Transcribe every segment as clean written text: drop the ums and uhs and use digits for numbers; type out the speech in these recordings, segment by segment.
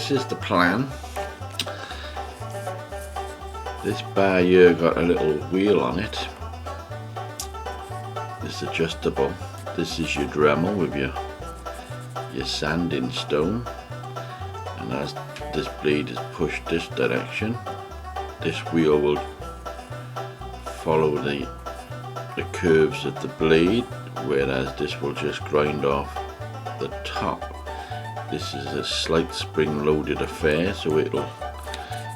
this is the plan. This bar here got a little wheel on it. It's adjustable. This is your Dremel with your sanding stone, and as this blade is pushed this direction, this wheel will follow the curves of the blade, whereas this will just grind off the top. This is a slight spring loaded affair, so it'll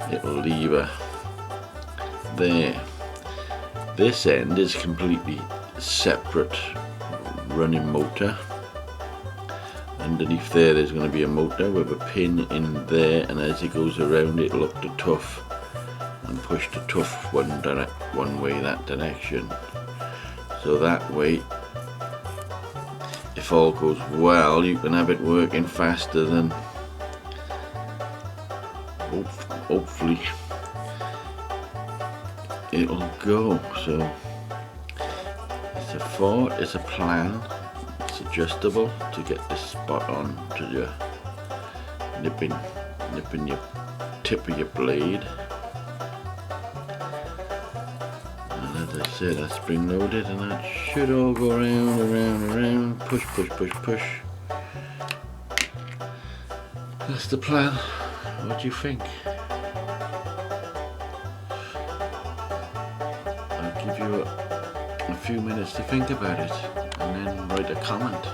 lever there. This end is completely separate running motor. Underneath there's going to be a motor with a pin in there, and as it goes around it'll up the tuff and push the tuff one way that direction. So that way, if all goes well, you can have it working faster than hopefully it'll go. So it's a thought, it's a plan, it's adjustable to get this spot on to your nipping your tip of your blade. And as I said, that's spring loaded, and that should all go around, push. That's the plan. What do you think? I'll give you a few minutes to think about it, and then write a comment.